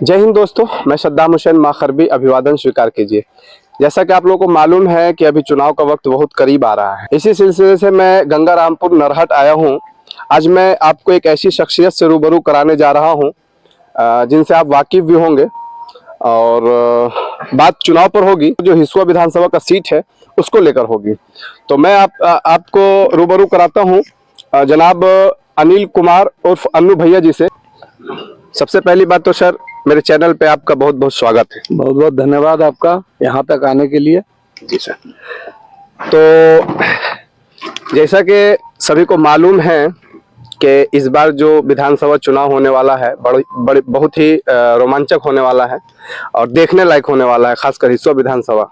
जय हिंद दोस्तों, मैं सद्दाम हुसैन माखरबी। अभिवादन स्वीकार कीजिए। जैसा कि आप लोगों को मालूम है कि अभी चुनाव का वक्त बहुत करीब आ रहा है। इसी सिलसिले से मैं गंगारामपुर नरहट आया हूं। आज मैं आपको एक ऐसी शख्सियत से रूबरू कराने जा रहा हूं जिनसे आप वाकिफ भी होंगे, और बात चुनाव पर होगी। जो हिसुआ विधानसभा का सीट है उसको लेकर होगी। तो मैं आपको रूबरू कराता हूँ जनाब अनिल कुमार उर्फ अन्नू भैया जी से। सबसे पहली बात तो सर, मेरे चैनल पे आपका बहुत बहुत स्वागत है। बहुत बहुत धन्यवाद आपका यहाँ तक आने के लिए। जी सर। तो जैसा कि सभी को मालूम है कि इस बार जो विधानसभा चुनाव होने वाला है बहुत ही रोमांचक होने वाला है और देखने लायक होने वाला है, खासकर हिसुआ विधानसभा।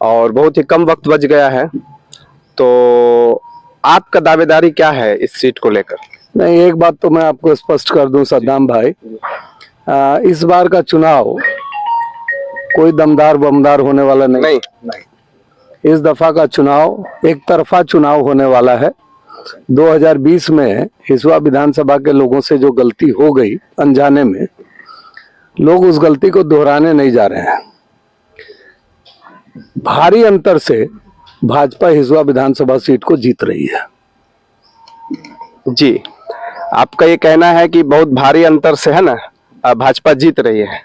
और बहुत ही कम वक्त बच गया है। तो आपका दावेदारी क्या है इस सीट को लेकर? नहीं, एक बात तो मैं आपको स्पष्ट कर दूं सद्दाम भाई, इस बार का चुनाव कोई दमदार बमदार होने वाला नहीं। इस दफा का चुनाव एक तरफा चुनाव होने वाला है। 2020 में हिसुआ विधानसभा के लोगों से जो गलती हो गई अनजाने में, लोग उस गलती को दोहराने नहीं जा रहे हैं। भारी अंतर से भाजपा हिसुआ विधानसभा सीट को जीत रही है। जी, आपका ये कहना है कि बहुत भारी अंतर से है ना भाजपा जीत रही है,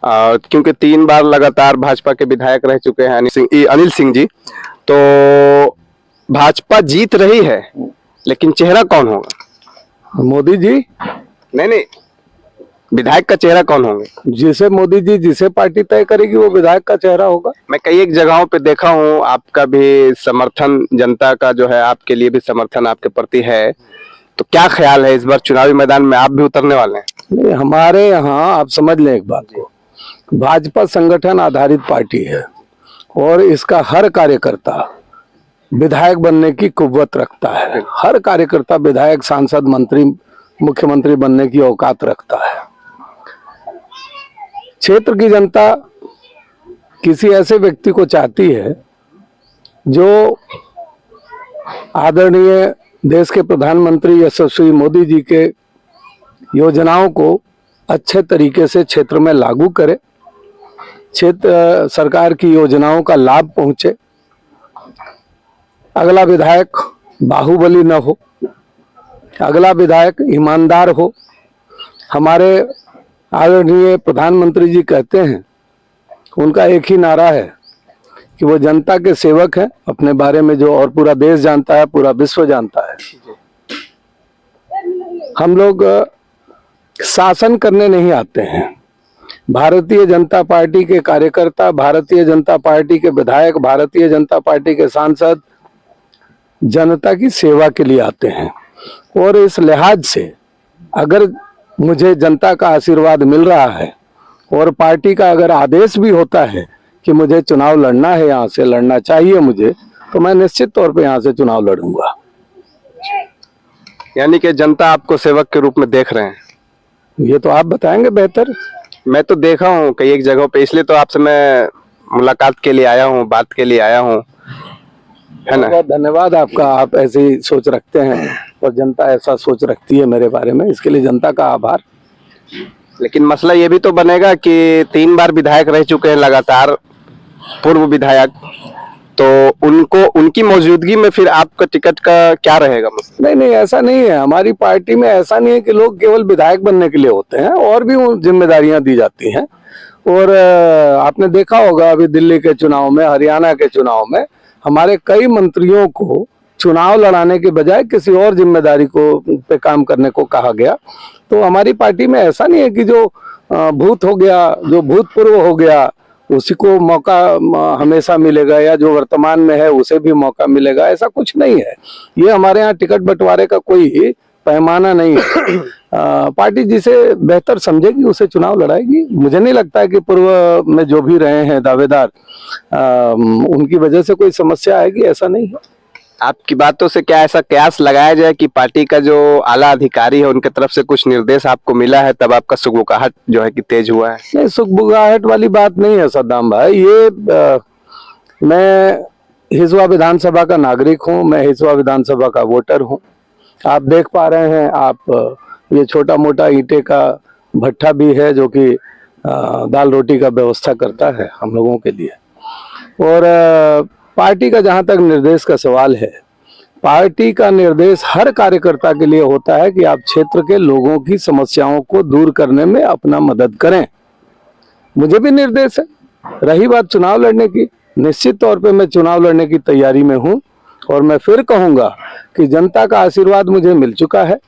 क्योंकि 3 बार लगातार भाजपा के विधायक रह चुके हैं अनिल सिंह जी। तो भाजपा जीत रही है, लेकिन चेहरा कौन होगा? मोदी जी? नहीं, विधायक का चेहरा कौन होंगे? जिसे मोदी जी जिसे पार्टी तय करेगी वो विधायक का चेहरा होगा। मैं कई एक जगहों पे देखा हूँ, आपका भी समर्थन, जनता का जो है आपके लिए भी समर्थन आपके प्रति है। तो क्या ख्याल है, इस बार चुनावी मैदान में आप भी उतरने वाले हैं? नहीं, हमारे यहाँ आप समझ लें एक बात को, भाजपा संगठन आधारित पार्टी है और इसका हर कार्यकर्ता विधायक बनने की कुव्वत रखता है। हर कार्यकर्ता विधायक, सांसद, मंत्री, मुख्यमंत्री बनने की औकात रखता है। क्षेत्र की जनता किसी ऐसे व्यक्ति को चाहती है जो आदरणीय देश के प्रधानमंत्री यशस्वी मोदी जी के योजनाओं को अच्छे तरीके से क्षेत्र में लागू करे, क्षेत्र सरकार की योजनाओं का लाभ पहुंचे। अगला विधायक बाहुबली न हो, अगला विधायक ईमानदार हो। हमारे आदरणीय प्रधानमंत्री जी कहते हैं, उनका एक ही नारा है कि वो जनता के सेवक हैं अपने बारे में, जो और पूरा देश जानता है, पूरा विश्व जानता है। हम लोग शासन करने नहीं आते हैं। भारतीय जनता पार्टी के कार्यकर्ता, भारतीय जनता पार्टी के विधायक, भारतीय जनता पार्टी के सांसद जनता की सेवा के लिए आते हैं। और इस लिहाज से अगर मुझे जनता का आशीर्वाद मिल रहा है और पार्टी का अगर आदेश भी होता है कि मुझे चुनाव लड़ना है, यहाँ से लड़ना चाहिए मुझे, तो मैं निश्चित तौर पे यहाँ से चुनाव लड़ूंगा। यानी कि जनता आपको सेवक के रूप में देख रहे हैं? ये तो आप बताएंगे बेहतर। मैं तो देखा हूँ कई एक जगहों पे, इसलिए तो आपसे मैं मुलाकात के लिए आया हूँ, बात के लिए आया हूँ, है ना। बहुत धन्यवाद आपका, आप ऐसी सोच रखते हैं और जनता ऐसा सोच रखती है मेरे बारे में, इसके लिए जनता का आभार। लेकिन मसला ये भी तो बनेगा कि 3 बार विधायक रह चुके हैं लगातार, पूर्व विधायक, तो उनकी मौजूदगी में फिर आपका टिकट का क्या रहेगा मसला? नहीं, ऐसा नहीं है। हमारी पार्टी में ऐसा नहीं है कि लोग केवल विधायक बनने के लिए होते हैं, और भी जिम्मेदारियां दी जाती हैं। और आपने देखा होगा अभी दिल्ली के चुनाव में, हरियाणा के चुनाव में हमारे कई मंत्रियों को चुनाव लड़ाने के बजाय किसी और जिम्मेदारी को पे काम करने को कहा गया। तो हमारी पार्टी में ऐसा नहीं है कि जो भूत हो गया, जो भूतपूर्व हो गया, उसी को मौका हमेशा मिलेगा, या जो वर्तमान में है उसे भी मौका मिलेगा, ऐसा कुछ नहीं है। ये हमारे यहाँ टिकट बंटवारे का कोई पैमाना नहीं है। पार्टी जिसे बेहतर समझेगी उसे चुनाव लड़ाएगी। मुझे नहीं लगता है कि पूर्व में जो भी रहे हैं दावेदार, उनकी वजह से कोई समस्या आएगी, ऐसा नहीं है। आपकी बातों से क्या ऐसा कयास लगाया जाए कि पार्टी का जो आला अधिकारी है उनके तरफ से कुछ निर्देश आपको मिला है, तब आपका सुगबुगाहट जो है कि तेज हुआ है? नहीं, सुगबुगाहट वाली बात नहीं है सद्दाम भाई। ये मैं हिसुआ विधानसभा का नागरिक हूँ, मैं हिसुआ विधानसभा का वोटर हूँ। आप देख पा रहे हैं, आप ये छोटा मोटा ईंटे का भट्ठा भी है जो कि दाल रोटी का व्यवस्था करता है हम लोगों के लिए। और पार्टी का जहाँ तक निर्देश का सवाल है, पार्टी का निर्देश हर कार्यकर्ता के लिए होता है कि आप क्षेत्र के लोगों की समस्याओं को दूर करने में अपना मदद करें। मुझे भी निर्देश है। रही बात चुनाव लड़ने की, निश्चित तौर पे मैं चुनाव लड़ने की तैयारी में हूं और मैं फिर कहूंगा कि जनता का आशीर्वाद मुझे मिल चुका है,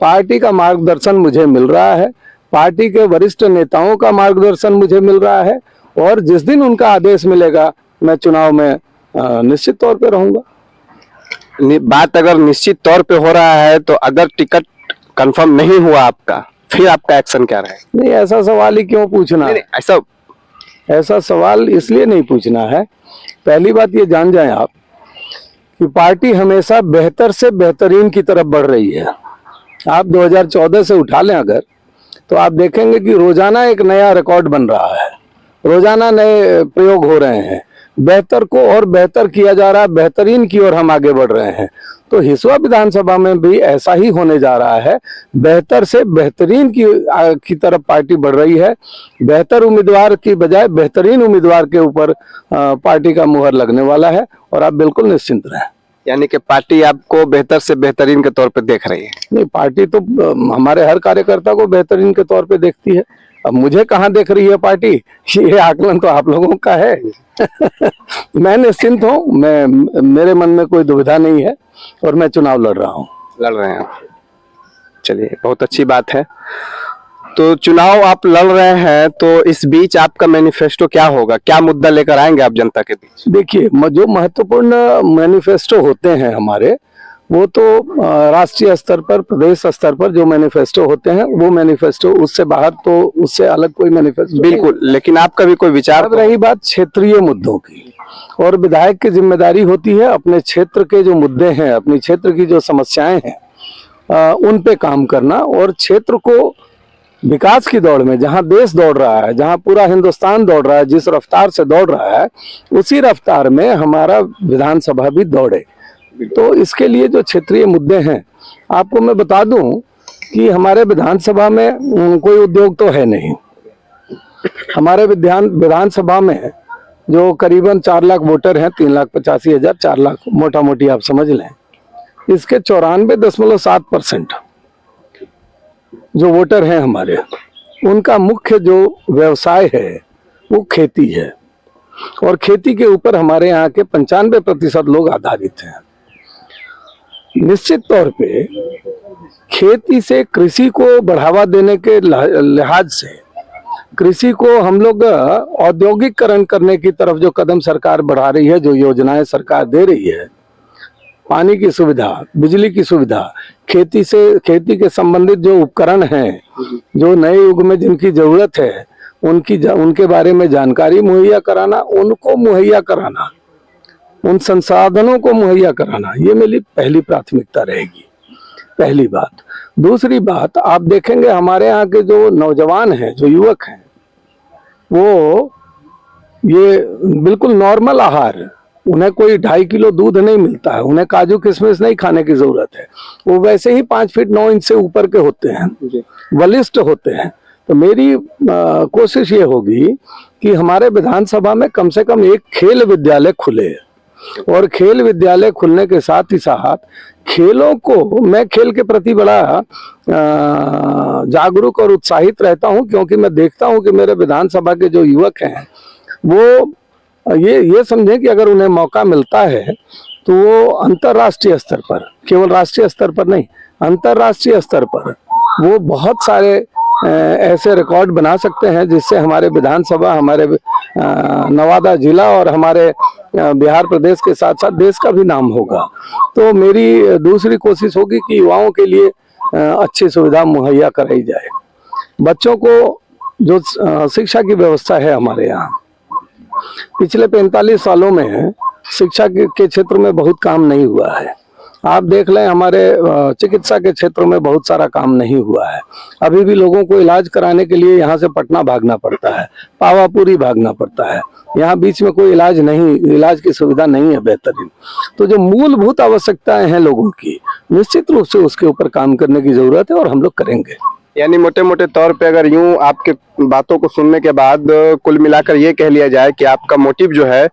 पार्टी का मार्गदर्शन मुझे मिल रहा है, पार्टी के वरिष्ठ नेताओं का मार्गदर्शन मुझे मिल रहा है और जिस दिन उनका आदेश मिलेगा मैं चुनाव में निश्चित तौर पे रहूंगा। बात अगर निश्चित तौर पे हो रहा है तो अगर टिकट कंफर्म नहीं हुआ आपका, फिर आपका एक्शन क्या रहेगा? नहीं, ऐसा सवाल ही क्यों पूछना है? ऐसा सवाल इसलिए नहीं पूछना है। पहली बात ये जान जाएं आप कि पार्टी हमेशा बेहतर से बेहतरीन की तरफ बढ़ रही है। आप 2014 से उठा लें अगर, तो आप देखेंगे कि रोजाना एक नया रिकॉर्ड बन रहा है, रोजाना नए प्रयोग हो रहे हैं, बेहतर को और बेहतर किया जा रहा है, बेहतरीन की ओर हम आगे बढ़ रहे हैं। तो हिसुआ विधानसभा में भी ऐसा ही होने जा रहा है, बेहतर से बेहतरीन की तरफ पार्टी बढ़ रही है। बेहतर उम्मीदवार की बजाय बेहतरीन उम्मीदवार के ऊपर पार्टी का मुहर लगने वाला है और आप बिल्कुल निश्चिंत रहें। यानी कि पार्टी आपको बेहतर से बेहतरीन के तौर पे देख रही है? नहीं, पार्टी तो हमारे हर कार्यकर्ता को बेहतरीन के तौर पे देखती है। अब मुझे कहाँ देख रही है पार्टी, ये आकलन तो आप लोगों का है। मैं निश्चिंत हूँ, मेरे मन में कोई दुविधा नहीं है और मैं चुनाव लड़ रहा हूँ। लड़ रहे हैं आप? चलिए, बहुत अच्छी बात है। तो चुनाव आप लड़ रहे हैं, तो इस बीच आपका मैनिफेस्टो क्या होगा? क्या मुद्दा लेकर आएंगे आप जनता के बीच? देखिए, जो महत्वपूर्ण मैनिफेस्टो होते हैं हमारे, वो तो राष्ट्रीय स्तर पर, प्रदेश स्तर पर जो मैनिफेस्टो होते हैं वो मैनिफेस्टो, उससे बाहर तो उससे अलग कोई मैनिफेस्टो बिल्कुल। लेकिन आपका भी कोई विचार? अब रही बात क्षेत्रीय मुद्दों की, और विधायक की जिम्मेदारी होती है अपने क्षेत्र के जो मुद्दे हैं, अपनी क्षेत्र की जो समस्याएं हैं उन पे काम करना, और क्षेत्र को विकास की दौड़ में, जहां देश दौड़ रहा है, जहां पूरा हिंदुस्तान दौड़ रहा है, जिस रफ्तार से दौड़ रहा है, उसी रफ्तार में हमारा विधानसभा भी दौड़े। तो इसके लिए जो क्षेत्रीय मुद्दे हैं, आपको मैं बता दूं कि हमारे विधानसभा में कोई उद्योग तो है नहीं। हमारे विधानसभा में जो करीबन 4 लाख वोटर हैं, 3,85,000, 4 लाख मोटा मोटी आप समझ लें, इसके 94.7% जो वोटर हैं हमारे, उनका मुख्य जो व्यवसाय है वो खेती है, और खेती के ऊपर हमारे यहाँ के 95% लोग आधारित हैं। निश्चित तौर पे खेती से कृषि को बढ़ावा देने के लिहाज से, कृषि को हम लोग औद्योगिकरण करने की तरफ जो कदम सरकार बढ़ा रही है, जो योजनाएं सरकार दे रही है, पानी की सुविधा, बिजली की सुविधा, खेती के संबंधित जो उपकरण हैं, जो नए युग में जिनकी जरूरत है, उनके बारे में जानकारी मुहैया कराना, उनको मुहैया कराना, उन संसाधनों को मुहैया कराना, ये मेरी पहली प्राथमिकता रहेगी। पहली बात। दूसरी बात, आप देखेंगे हमारे यहाँ के जो नौजवान हैं, जो युवक हैं, वो ये बिल्कुल नॉर्मल आहार, उन्हें कोई 2.5 किलो दूध नहीं मिलता है, उन्हें काजू किशमिश नहीं खाने की जरूरत है, वो वैसे ही 5 फीट 9 इंच से ऊपर के होते हैं, बलिष्ठ होते हैं। तो मेरी कोशिश ये होगी कि हमारे विधानसभा में कम से कम एक खेल विद्यालय खुले, और खेल विद्यालय खुलने के साथ ही साथ खेलों को, मैं खेल के प्रति बड़ा जागरूक और उत्साहित रहता हूं, क्योंकि मैं देखता हूं कि मेरे विधानसभा के जो युवक हैं वो ये समझें कि अगर उन्हें मौका मिलता है तो वो अंतर्राष्ट्रीय स्तर पर, केवल राष्ट्रीय स्तर पर नहीं, अंतर्राष्ट्रीय स्तर पर वो बहुत सारे ऐसे रिकॉर्ड बना सकते हैं, जिससे हमारे विधानसभा, हमारे नवादा जिला और हमारे बिहार प्रदेश के साथ साथ देश का भी नाम होगा। तो मेरी दूसरी कोशिश होगी कि युवाओं के लिए अच्छी सुविधा मुहैया कराई जाए। बच्चों को जो शिक्षा की व्यवस्था है हमारे यहाँ, पिछले 45 सालों में शिक्षा के क्षेत्र में बहुत काम नहीं हुआ है। आप देख लें, हमारे चिकित्सा के क्षेत्र में बहुत सारा काम नहीं हुआ है। अभी भी लोगों को इलाज कराने के लिए यहाँ से पटना भागना पड़ता है, पावापुरी भागना पड़ता है, यहाँ बीच में कोई इलाज की सुविधा नहीं है बेहतरीन। तो जो मूलभूत आवश्यकताएं हैं लोगों की, निश्चित रूप से उसके ऊपर काम करने की जरूरत है और हम लोग करेंगे। यानी मोटे मोटे तौर पे अगर यूं आपके बातों को सुनने के बाद कुल मिलाकर ये कह लिया जाए कि आपका मोटिव जो है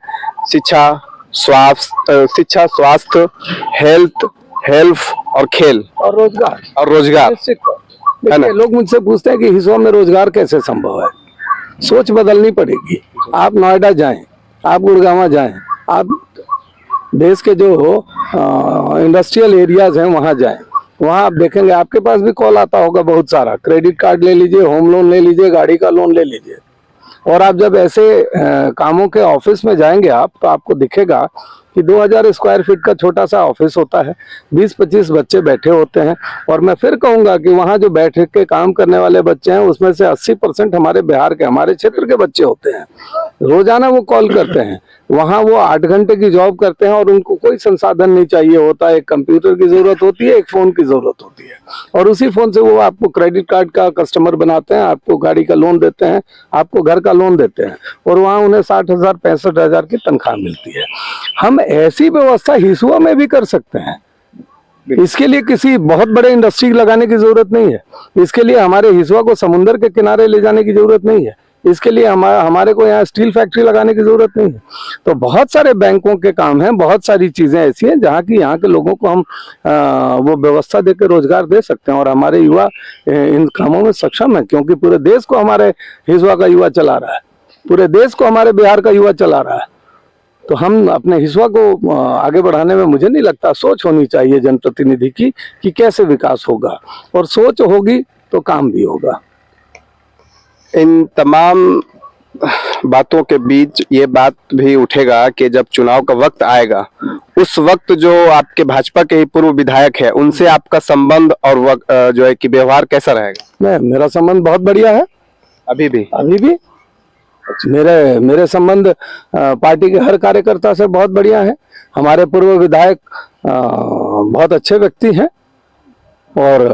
शिक्षा स्वास्थ्य हेल्थ हेल्थ और खेल और रोजगार। और रोजगार निश्चित तौर। है ना? देखिए, लोग मुझसे पूछते हैं कि हिसुआ में रोजगार कैसे संभव है। सोच बदलनी पड़ेगी। आप नोएडा जाएं, आप गुड़गांव जाएं, आप देश के जो इंडस्ट्रियल एरियाज हैं वहां जाएं, वहां आप देखेंगे आपके पास भी कॉल आता होगा बहुत सारा। क्रेडिट कार्ड ले लीजिए, होम लोन ले लीजिए, गाड़ी का लोन ले लीजिए। और आप जब ऐसे कामों के ऑफिस में जाएंगे आप, तो आपको दिखेगा कि 2000 स्क्वायर फीट का छोटा सा ऑफिस होता है, 20-25 बच्चे बैठे होते हैं। और मैं फिर कहूंगा कि वहां जो बैठ के काम करने वाले बच्चे हैं उसमें से 80% हमारे बिहार के, हमारे क्षेत्र के बच्चे होते हैं। रोजाना वो कॉल करते हैं, वहां वो 8 घंटे की जॉब करते हैं और उनको कोई संसाधन नहीं चाहिए होता। एक कंप्यूटर की जरूरत होती है, एक फोन की जरूरत होती है, और उसी फोन से वो आपको क्रेडिट कार्ड का कस्टमर बनाते हैं, आपको गाड़ी का लोन देते हैं, आपको घर का लोन देते हैं, और वहां उन्हें 60,000 65,000 की तनख्वाह मिलती है। हम ऐसी व्यवस्था हिसुआ में भी कर सकते हैं। इसके लिए किसी बहुत बड़े इंडस्ट्री लगाने की जरूरत नहीं है। इसके लिए हमारे हिसुआ को समुद्र के किनारे ले जाने की जरूरत नहीं है। इसके लिए हमारे को यहाँ स्टील फैक्ट्री लगाने की जरूरत नहीं है। तो बहुत सारे बैंकों के काम हैं, बहुत सारी चीजें ऐसी हैं जहाँ की यहाँ के लोगों को हम वो व्यवस्था देकर रोजगार दे सकते हैं। और हमारे युवा इन कामों में सक्षम है, क्योंकि पूरे देश को हमारे हिसुआ का युवा चला रहा है, पूरे देश को हमारे बिहार का युवा चला रहा है। तो हम अपने हिसुआ को आगे बढ़ाने में, मुझे नहीं लगता, सोच होनी चाहिए जनप्रतिनिधि की कि कैसे विकास होगा, और सोच होगी तो काम भी होगा। इन तमाम बातों के बीच ये बात भी उठेगा कि जब चुनाव का वक्त आएगा, उस वक्त जो आपके भाजपा के ही पूर्व विधायक है, उनसे आपका संबंध और जो है कि व्यवहार कैसा रहेगा? मेरा संबंध बहुत बढ़िया है। अभी भी मेरे संबंध पार्टी के हर कार्यकर्ता से बहुत बढ़िया है। हमारे पूर्व विधायक बहुत अच्छे व्यक्ति हैं, और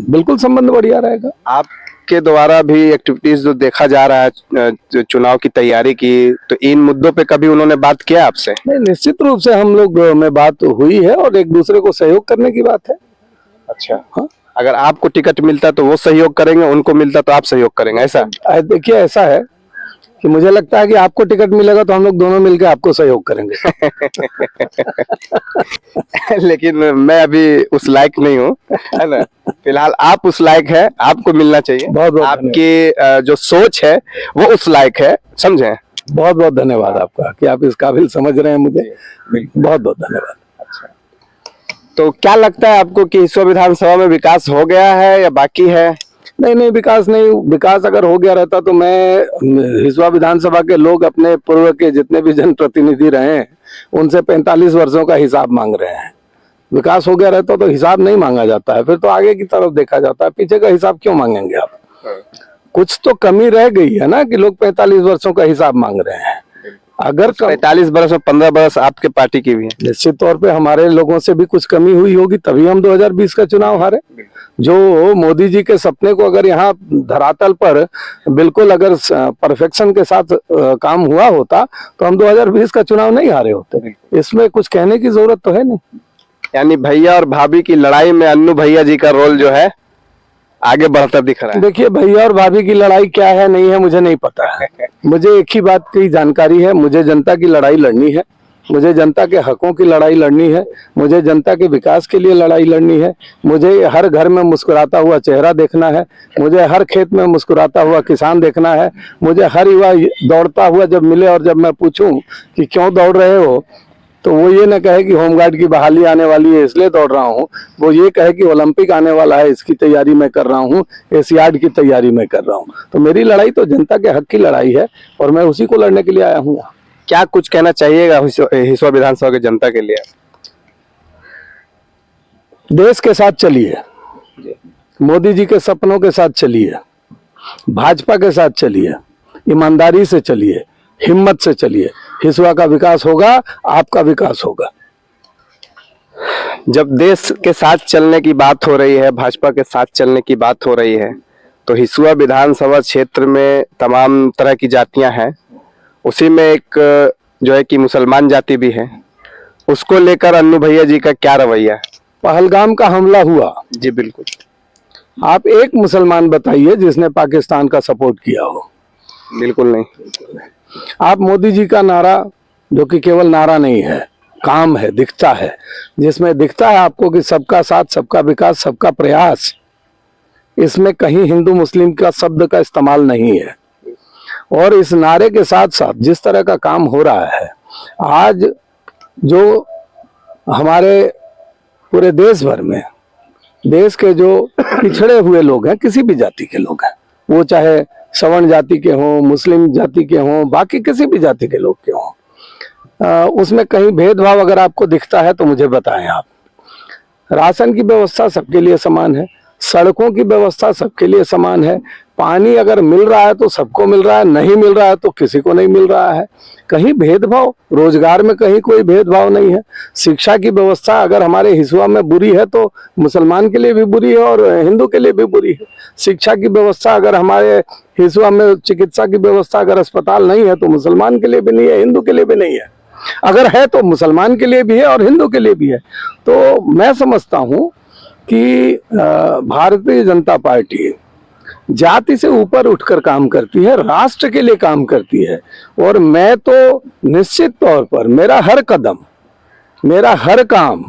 बिल्कुल संबंध बढ़िया रहेगा। आपके द्वारा भी एक्टिविटीज जो देखा जा रहा है चुनाव की तैयारी की, तो इन मुद्दों पे कभी उन्होंने बात किया आपसे? नहीं, निश्चित रूप से हम लोग में बात हुई है, और एक दूसरे को सहयोग करने की बात है। अच्छा, हाँ? अगर आपको टिकट मिलता तो वो सहयोग करेंगे, उनको मिलता तो आप सहयोग करेंगे, ऐसा? देखिए, ऐसा है कि मुझे लगता है कि आपको टिकट मिलेगा तो हम लोग दोनों मिलकर आपको सहयोग करेंगे। लेकिन मैं अभी उस लायक नहीं हूँ, है ना? फिलहाल आप उस लायक है, आपको मिलना चाहिए। बहुत बहुत आपकी जो सोच है वो उस लायक है, समझे? बहुत बहुत धन्यवाद आपका कि आप इस काबिल समझ रहे हैं मुझे। बहुत बहुत धन्यवाद। अच्छा, तो क्या लगता है आपको कि हिसुआ विधानसभा में विकास हो गया है या बाकी है? नहीं, विकास नहीं। विकास अगर हो गया रहता तो मैं हिसुआ विधानसभा के लोग, अपने पूर्व के जितने भी जनप्रतिनिधि रहे हैं, उनसे 45 वर्षों का हिसाब मांग रहे हैं। विकास हो गया रहता तो हिसाब नहीं मांगा जाता है, फिर तो आगे की तरफ देखा जाता है। पीछे का हिसाब क्यों मांगेंगे आप? कुछ तो कमी रह गई है ना कि लोग 45 वर्षों का हिसाब मांग रहे हैं। अगर 45 बरस और 15 बरस आपके पार्टी की भी है। निश्चित तौर पे हमारे लोगों से भी कुछ कमी हुई होगी, तभी हम 2020 का चुनाव हारे। जो मोदी जी के सपने को अगर यहाँ धरातल पर बिल्कुल अगर परफेक्शन के साथ काम हुआ होता तो हम 2020 का चुनाव नहीं हारे होते। इसमें कुछ कहने की जरूरत तो है नहीं। यानी भैया और भाभी की लड़ाई में अन्नू भैया जी का रोल जो है आगे बढ़ता दिख रहा है। देखिए, भैया और भाभी की लड़ाई क्या है नहीं है मुझे नहीं पता है। मुझे एक ही बात की जानकारी है, मुझे जनता की लड़ाई लड़नी है, मुझे जनता के हकों की लड़ाई लड़नी है, मुझे जनता के विकास के लिए लड़ाई लड़नी है, मुझे हर घर में मुस्कुराता हुआ चेहरा देखना है, मुझे हर खेत में मुस्कुराता हुआ किसान देखना है, मुझे हर युवा दौड़ता हुआ जब मिले और जब मैं पूछूं कि क्यों दौड़ रहे हो, तो वो ये ना कहे कि होमगार्ड की बहाली आने वाली है इसलिए दौड़ रहा हूँ, वो ये कहे कि ओलंपिक आने वाला है इसकी तैयारी मैं कर रहा हूँ, एशियाड की तैयारी मैं कर रहा हूँ। तो मेरी लड़ाई तो जनता के हक की लड़ाई है, और मैं उसी को लड़ने के लिए आया हूँ। क्या कुछ कहना चाहिएगा हिसुआ विधानसभा की जनता के लिए? देश के साथ चलिए, मोदी जी के सपनों के साथ चलिए, भाजपा के साथ चलिए, ईमानदारी से चलिए, हिम्मत से चलिए। हिसुआ का विकास होगा, आपका विकास होगा। जब देश के साथ चलने की बात हो रही है, भाजपा के साथ चलने की बात हो रही है, तो हिसुआ विधानसभा क्षेत्र में तमाम तरह की जातियां हैं, उसी में एक जो है कि मुसलमान जाति भी है। उसको लेकर अन्नू भैया जी का क्या रवैया है? पहलगाम का हमला हुआ, जी बिल्कुल, आप एक मुसलमान बताइए जिसने पाकिस्तान का सपोर्ट किया हो। बिल्कुल नहीं। आप मोदी जी का नारा, जो कि केवल नारा नहीं है, काम है, दिखता है, जिसमें दिखता है आपको कि सबका साथ, सबका विकास, सबका प्रयास, इसमें कहीं हिंदू मुस्लिम का शब्द का इस्तेमाल नहीं है। और इस नारे के साथ साथ जिस तरह का काम हो रहा है आज, जो हमारे पूरे देश भर में देश के जो पिछड़े हुए लोग हैं, किसी भी जाति के लोग हैं, वो चाहे सवर्ण जाति के हों, मुस्लिम जाति के हों, बाकी किसी भी जाति के लोग के हों, उसमें कहीं भेदभाव अगर आपको दिखता है तो मुझे बताएं आप। राशन की व्यवस्था सबके लिए समान है, सड़कों की व्यवस्था सबके लिए समान है, पानी अगर मिल रहा है तो सबको मिल रहा है, नहीं मिल रहा है तो किसी को नहीं मिल रहा है। कहीं भेदभाव, रोजगार में कहीं कोई भेदभाव नहीं है। शिक्षा की व्यवस्था अगर हमारे हिस्सा में बुरी है तो मुसलमान के लिए भी बुरी है और हिंदू के लिए भी बुरी है। शिक्षा की व्यवस्था अगर हमारे हिस्सा में, चिकित्सा की व्यवस्था अगर अस्पताल नहीं है तो मुसलमान के लिए भी नहीं है, हिंदू के लिए भी नहीं है। अगर है तो मुसलमान के लिए भी है और हिंदू के लिए भी है। तो मैं समझता हूं कि भारतीय जनता पार्टी जाति से ऊपर उठकर काम करती है, राष्ट्र के लिए काम करती है। और मैं तो निश्चित तौर पर मेरा हर कदम, मेरा हर काम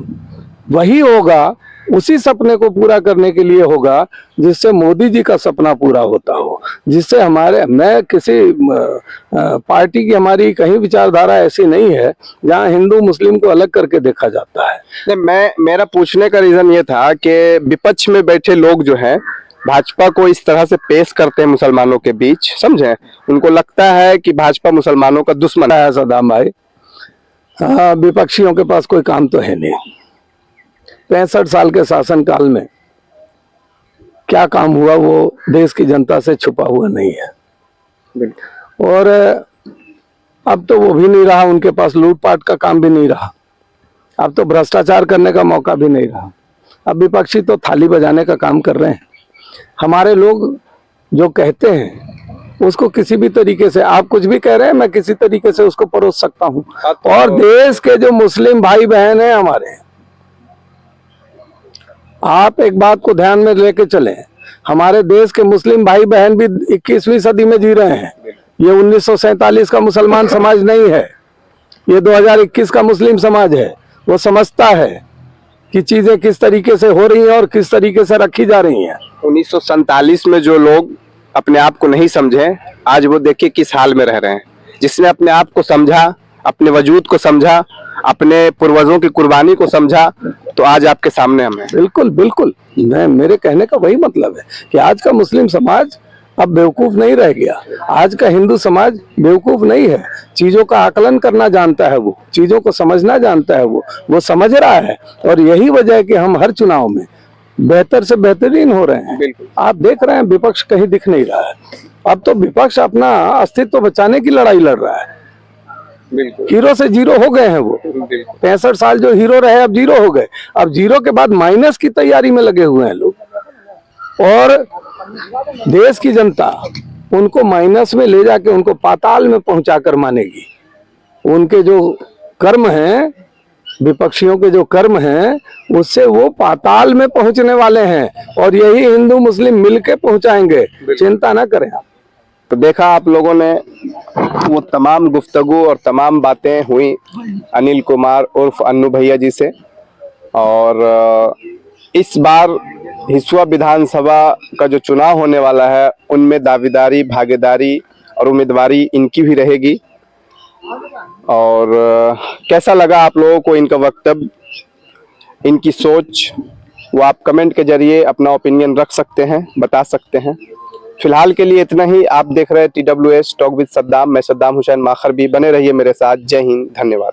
वही होगा, उसी सपने को पूरा करने के लिए होगा जिससे मोदी जी का सपना पूरा होता हो, जिससे हमारे, मैं किसी पार्टी की, हमारी कहीं विचारधारा ऐसी नहीं है जहां हिंदू मुस्लिम को अलग करके देखा जाता है। नहीं, मेरा पूछने का रीजन ये था कि विपक्ष में बैठे लोग जो हैं भाजपा को इस तरह से पेश करते हैं मुसलमानों के बीच, समझे, उनको लगता है कि भाजपा मुसलमानों का दुश्मन है। सदाम भाई, विपक्षियों के पास कोई काम तो है नहीं। 65 साल के शासनकाल में क्या काम हुआ वो देश की जनता से छुपा हुआ नहीं है। और अब तो वो भी नहीं रहा, उनके पास लूटपाट का काम भी नहीं रहा, अब तो भ्रष्टाचार करने का मौका भी नहीं रहा। अब विपक्षी तो थाली बजाने का काम कर रहे हैं। हमारे लोग जो कहते हैं उसको किसी भी तरीके से, आप कुछ भी कह रहे हैं, मैं किसी तरीके से उसको परोस सकता हूं। और देश के जो मुस्लिम भाई बहन हैं हमारे, आप एक बात को ध्यान में लेके चलें, हमारे देश के मुस्लिम भाई बहन भी 21वीं सदी में जी रहे हैं। ये 1947 का मुसलमान समाज नहीं है, ये 2021 का मुस्लिम समाज है। वो समझता है कि चीजें किस तरीके से हो रही हैं और किस तरीके से रखी जा रही हैं। 1947 में जो लोग अपने आप को नहीं समझे, आज वो देखिए किस हाल में रह रहे हैं। जिसने अपने आप को समझा, अपने वजूद को समझा, अपने पूर्वजों की कुर्बानी को समझा, तो आज आपके सामने हम हैं। बिल्कुल बिल्कुल, मेरे कहने का वही मतलब है कि आज का मुस्लिम समाज अब बेवकूफ नहीं रह गया। आज का हिंदू समाज बेवकूफ नहीं है, चीजों का आकलन करना जानता है, वो चीजों को समझना जानता है, वो समझ रहा है। और यही वजह है कि हम हर चुनाव में बेहतर से बेहतरीन हो रहे हैं। आप देख रहे हैं विपक्ष कहीं दिख नहीं रहा है। अब तो विपक्ष अपना अस्तित्व बचाने की लड़ाई लड़ रहा है। हीरो से जीरो हो गए हैं वो। 65 साल जो हीरो रहे अब जीरो हो गए। अब जीरो के बाद माइनस की तैयारी में लगे हुए हैं लोग, और देश की जनता उनको माइनस में ले जाके उनको पाताल में पहुंचाकर मानेगी। उनके जो कर्म हैं, विपक्षियों के जो कर्म हैं, उससे वो पाताल में पहुंचने वाले हैं, और यही हिंदू मुस्लिम मिलके पहुंचाएंगे, चिंता ना करें आप। तो देखा आप लोगों ने, वो तमाम गुफ्तगू और तमाम बातें हुई अनिल कुमार उर्फ अन्नू भैया जी से। और इस बार हिसुआ विधानसभा का जो चुनाव होने वाला है, उनमें दावेदारी, भागीदारी और उम्मीदवारी इनकी भी रहेगी। और कैसा लगा आप लोगों को इनका वक्तव्य, इनकी सोच, वो आप कमेंट के जरिए अपना ओपिनियन रख सकते हैं, बता सकते हैं। फिलहाल के लिए इतना ही। आप देख रहे हैं TWS टॉक विद सद्दाम। मैं सद्दाम हुसैन माखरबी। बने रहिए मेरे साथ। जय हिंद, धन्यवाद।